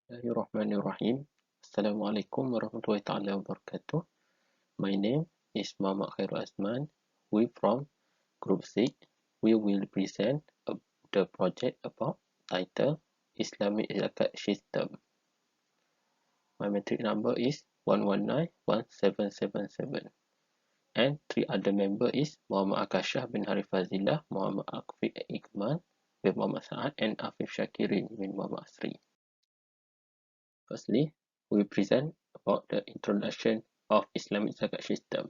Bismillahirrahmanirrahim. Assalamualaikum warahmatullahi taala wabarakatuh. My name is Mohamad Khairul Azman. We from Group 6. We will present the project about title Islamic Zakat System. My metric number is 1191777 and 3 other member is Mohamad AKASHAH bin HARISFADZILAH, Mohamad IKMAL bin Mohamad Saad and AFIF SYAKIREEN bin Mohamad ASRI. Firstly, we present about the introduction of Islamic Zakat system.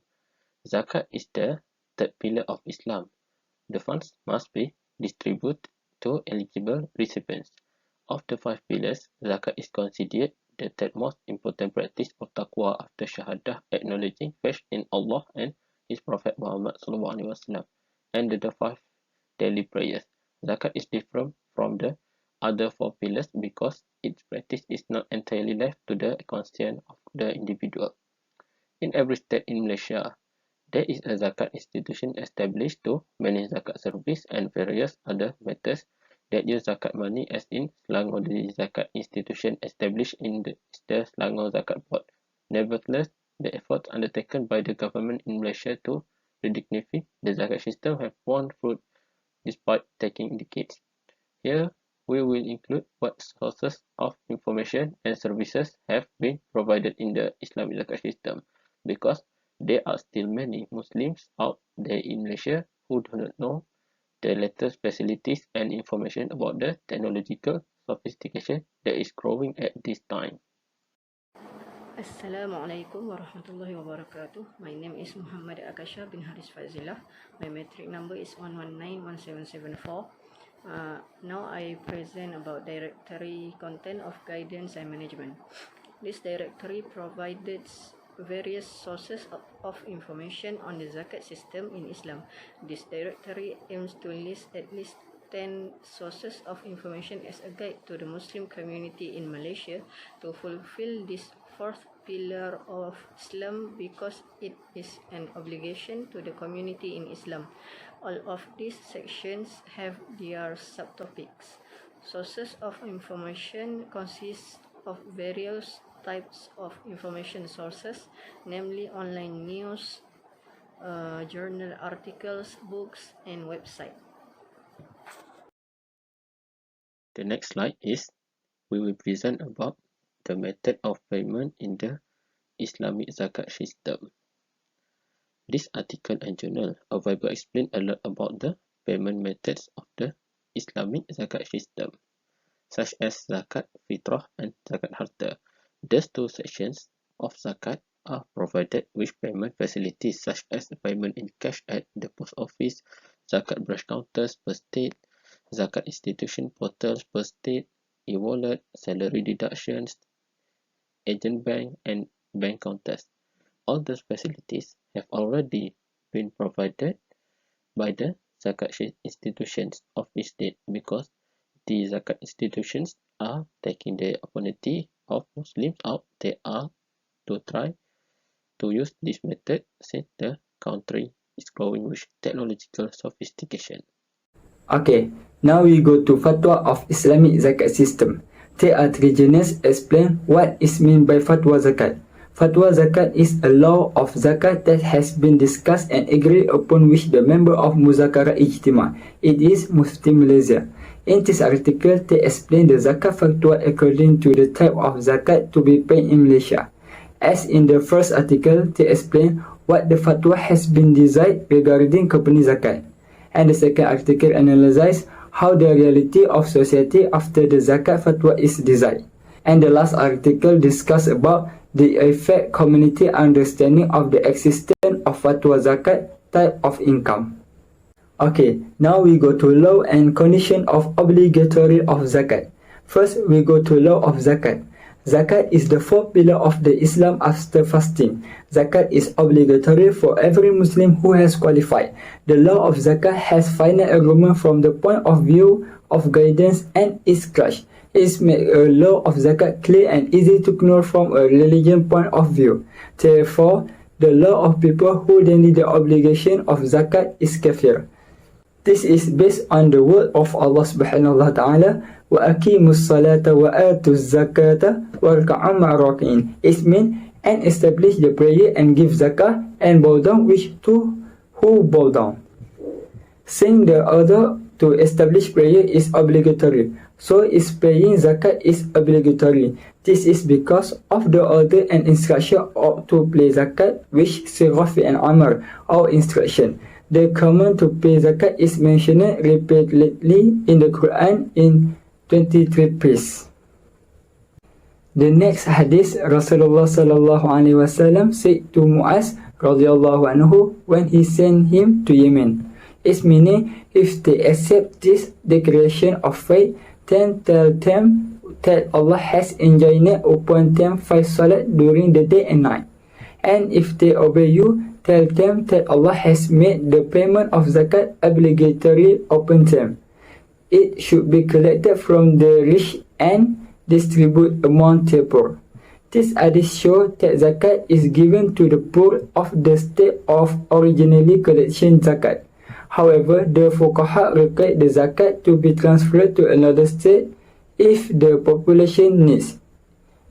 Zakat is the third pillar of Islam. The funds must be distributed to eligible recipients. Of the 5 pillars, Zakat is considered the third most important practice of taqwa after Shahadah, acknowledging faith in Allah and His Prophet Muhammad SAW, and the 5 daily prayers. Zakat is different from the other 4 pillars because its practice is not entirely left to the conscience of the individual. In every state in Malaysia, there is a zakat institution established to manage zakat service and various other matters that use zakat money, as in Selangor the zakat institution established in the Selangor Zakat Board. Nevertheless, the efforts undertaken by the government in Malaysia to redignify the zakat system have borne fruit despite taking decades. Here, we will include what sources of information and services have been provided in the Islamic Zakat system, because there are still many Muslims out there in Malaysia who do not know the latest facilities and information about the technological sophistication that is growing at this time. Assalamualaikum warahmatullahi wabarakatuh. My name is Mohamad AKASHAH bin HARISFADZILAH. My metric number is 1191774. Now I present about directory content of guidance and management. This directory provides various sources of information on the zakat system in Islam. This directory aims to list at least 10 sources of information as a guide to the Muslim community in Malaysia to fulfill this 4th pillar of Islam, because it is an obligation to the community in Islam. All of these sections have their subtopics. Sources of information consist of various types of information sources, namely online news, journal articles, books, and websites. The next slide is we will present about the method of payment in the Islamic Zakat system. This article and journal available explain a lot about the payment methods of the Islamic Zakat system, such as Zakat Fitrah and Zakat Harta. These 2 sections of Zakat are provided with payment facilities such as payment in cash at the post office, Zakat branch counters per state, Zakat institution portals per state, e-wallet, salary deductions, agent bank, and bank counters. All those facilities have already been provided by the zakat institutions of each state, because the zakat institutions are taking the opportunity of Muslims out there are to try to use this method since the country is growing with technological sophistication. Okay, now we go to Fatwa of Islamic Zakat System. There are 3 journals explain what is meant by Fatwa Zakat. Fatwa Zakat is a law of zakat that has been discussed and agreed upon with the member of Muzakara Ijtima. It is Mufti Malaysia. In this article, they explain the zakat fatwa according to the type of zakat to be paid in Malaysia. As in the first article, they explain what the fatwa has been decided regarding company zakat. And the second article analyzes how the reality of society after the zakat fatwa is decided. And the last article discuss about the effect community understanding of the existence of fatwa zakat type of income. Okay, now we go to law and condition of obligatory of zakat. First, we go to law of zakat. Zakat is the 4th pillar of the Islam after fasting. Zakat is obligatory for every Muslim who has qualified. The law of zakat has final agreement from the point of view of guidance and is crushed. It is made a law of zakat clear and easy to know from a religion point of view. Therefore, the law of people who deny the obligation of zakat is kafir. This is based on the word of Allah subhanahu wa ta'ala, وَأَقِيمُوا الصَّلَاةَ وَآتُوا الزَّكَاةَ وَارْكَعُوا مَعَ الرَّاكِعِينَ. It means, and establish the prayer and give zakah and bow down with to who bow down. Saying the order to establish prayer is obligatory, so is paying zakat is obligatory. This is because of the order and instruction to pay zakat, which sigha fi'l amr or instruction. The command to pay zakat is mentioned repeatedly in the Quran in 23 places. The next hadith, Rasulullah sallallahu alaihi wasallam said to Mu'az radhiyallahu anhu when he sent him to Yemen. Its meaning, if they accept this declaration of faith, then tell them that Allah has enjoined upon them 5 salat during the day and night. And if they obey you, tell them that Allah has made the payment of zakat obligatory upon them. It should be collected from the rich and distributed among the poor. This hadith shows that zakat is given to the poor of the state of originally collection zakat. However, the fuqaha require the zakat to be transferred to another state if the population needs,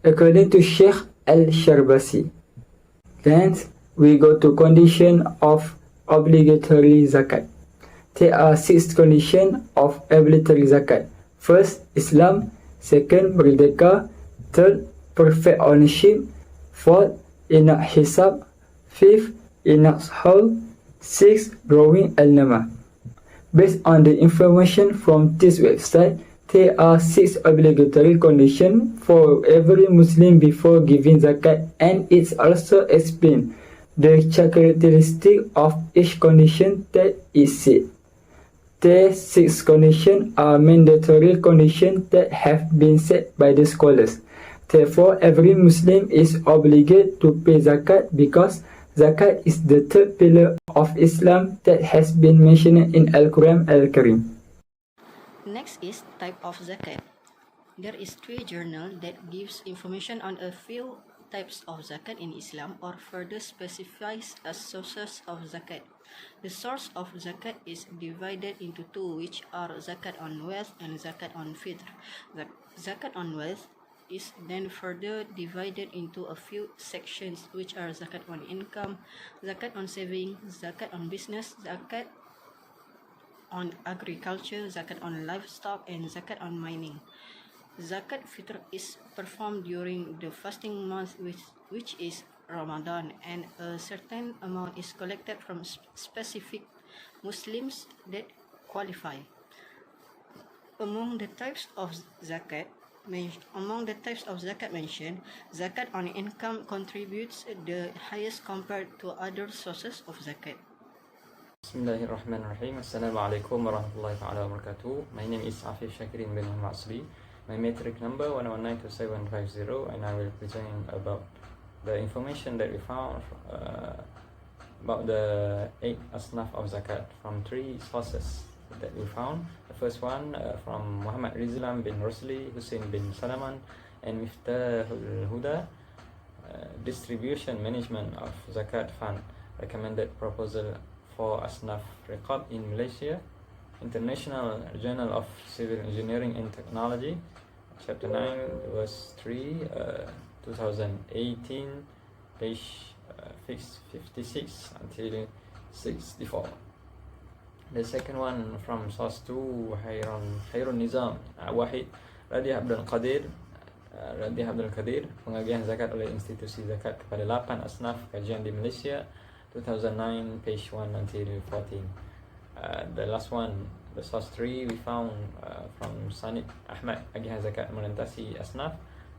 according to Sheikh Al-Sharbasi. Then we go to condition of obligatory zakat. There are 6 conditions of obligatory zakat. First, Islam. Second, merdeka. Third, perfect ownership. Fourth, inak hisab. Fifth, inak haul. Sixth, growing al-nama. Based on the information from this website, there are 6 obligatory conditions for every Muslim before giving zakat, and it's also explained the characteristic of each condition that is set. The 6 conditions are mandatory conditions that have been set by the scholars. Therefore, every Muslim is obligated to pay zakat because zakat is the 3rd pillar of Islam that has been mentioned in Al-Quran Al-Karim. Next is type of zakat. There is 3 journal that gives information on a few types of zakat in Islam or further specifies as sources of zakat. The source of zakat is divided into 2, which are zakat on wealth and zakat on fitr. Zakat on wealth is then further divided into a few sections, which are zakat on income, zakat on saving, zakat on business, zakat on agriculture, zakat on livestock, and zakat on mining. Zakat fitr is performed during the fasting month, which is Ramadan, and a certain amount is collected from specific Muslims that qualify. Among the types of zakat mentioned, zakat on income contributes the highest compared to other sources of zakat. Bismillahirrahmanirrahim. Assalamualaikum warahmatullahi wabarakatuh. My name is SYAKIREEN bin ASRI. My matric number 1192750, and I will present about the information that we found about the 8 asnaf of zakat from 3 sources that we found. The first one from Mohamad bin Rosli, Hussein bin Salaman, and Miftahul Huda, distribution management of zakat fund, recommended proposal for asnaf riqab in Malaysia, International Journal of Civil Engineering and Technology, chapter 9 verse 3, 2018, page 56 until 64. The second one from source 2, Khairul Nizam Wahid Radiyah Abdul Qadir, pengagihan zakat oleh institusi zakat kepada 8 asnaf kajian di Malaysia, 2009, page 1 until 14. The last one, the source 3, we found from Sanid Ahmad, agihan zakat melintasi asnaf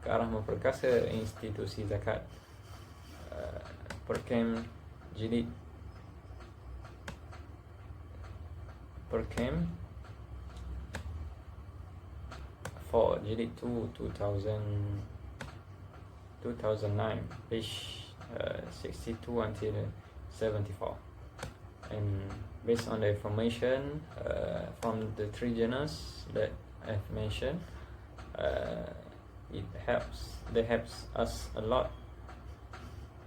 ke arah memperkasa institusi zakat, Perkem jilid 4, jilid 2, 2009, page 62 until 74. And based on the information from the 3 journals that I've mentioned, it helps us a lot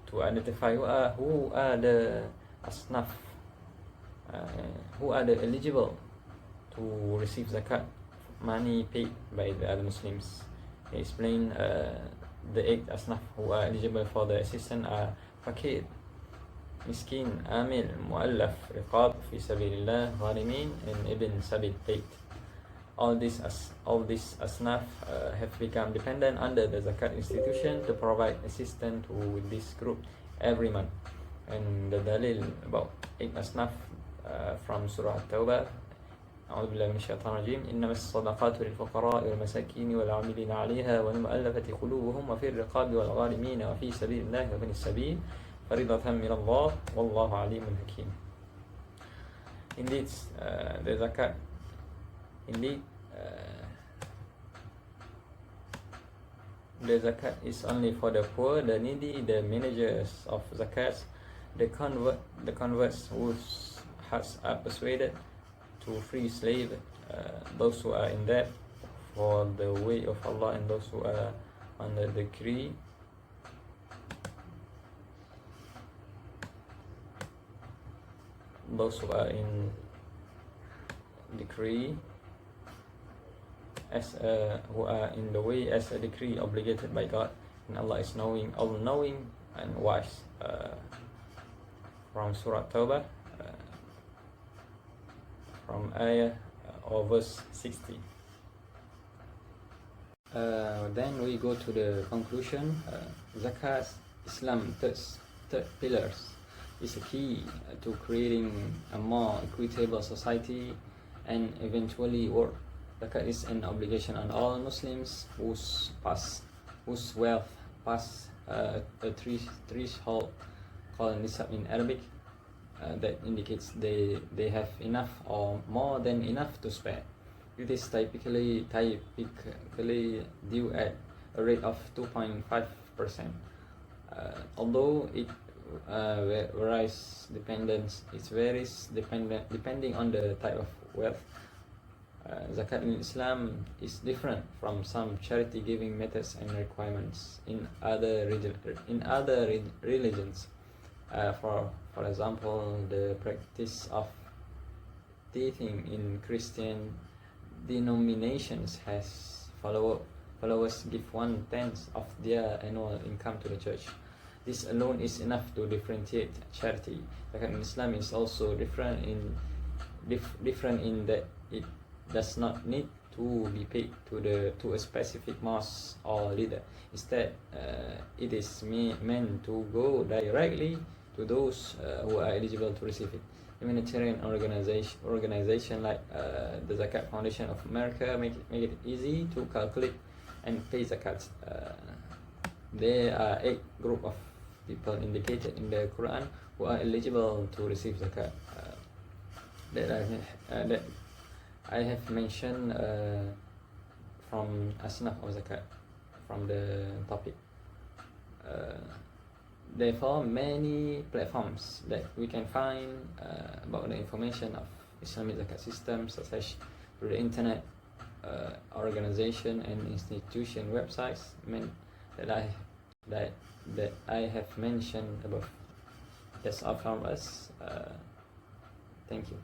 to identify who are the asnaf who are the eligible to receive zakat money paid by the other Muslims. He explained the 8 asnaf who are eligible for the assistance are fakir, miskin, amil, mu'allaf, riqab, fi sabilillah, gharimin, and ibn sabil paid. All these asnaf have become dependent under the zakat institution to provide assistance to this group every month. And the dalil about 8 asnaf from Surah At-Tawbah, أعوذ بالله من الشيطان الرجيم إنما الصدقات للفقراء والمساكين والعاملين عليها والمؤلفة قلوبهم وفي الرقاب والغارمين وفي سبيل الله وابن السبيل فريضة من الله والله عليم حكيم. Indeed, the zakat, the zakat is only for the poor, the needy, the managers of zakats, the converts whose hearts are persuaded to free slave, those who are in debt for the way of Allah, and those who are on the decree, those who are in decree as who are in the way as a decree obligated by God, and Allah is knowing, all-knowing and wise. From Surah Tawbah, from ayah or verse 60. Then we go to the conclusion. Zakat, Islam third pillars, is a key to creating a more equitable society and eventually world. Zakat is an obligation on all Muslims whose wealth pass a threshold called nisab in Arabic, that indicates they have enough or more than enough to spare. It is typically due at a rate of 2.5%. Although it varies depending on the type of wealth. Zakat in Islam is different from some charity giving methods and requirements in other religions. For example, the practice of tithing in Christian denominations has followers give 1/10 of their annual income to the church. This alone is enough to differentiate charity. Zakat in Islam is also different in that it does not need to be paid to a specific mosque or leader. Instead, it is meant to go directly to those who are eligible to receive it. Humanitarian organization like the Zakat Foundation of America make it easy to calculate and pay zakat. There are 8 group of people indicated in the Quran who are eligible to receive zakat. That I have mentioned from asnaf of zakat from the topic. Therefore, many platforms that we can find about the information of Islamic zakat system, such as through the internet, organization and institution websites that I have mentioned above. That's all from us. Thank you.